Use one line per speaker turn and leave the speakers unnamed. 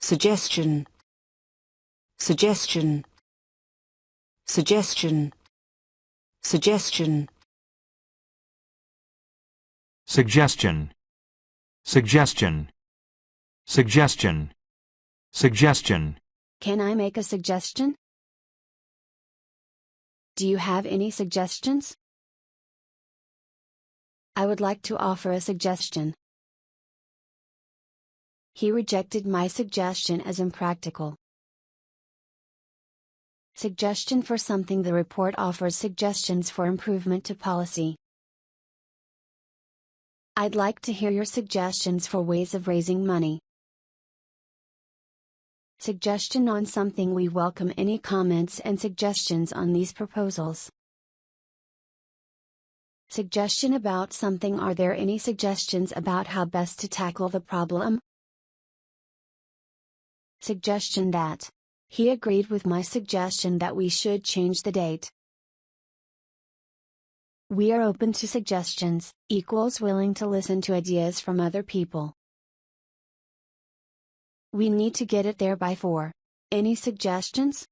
suggestion, suggestion, suggestion, suggestion,
suggestion, suggestion, suggestion, suggestion.
Can I make a suggestion? Do you have any suggestions? I would like to offer a suggestion. He rejected my suggestion as impractical. Suggestion for something. The report offers suggestions for improvement to policy. I'd like to hear your suggestions for ways of raising money. Suggestion on something. We welcome any comments and suggestions on these proposals. Suggestion about something. Are there any suggestions about how best to tackle the problem? Suggestion that he agreed with my suggestion that we should change the date. We are open to suggestions, equals willing to listen to ideas from other people. We need to get it there by 4. Any suggestions?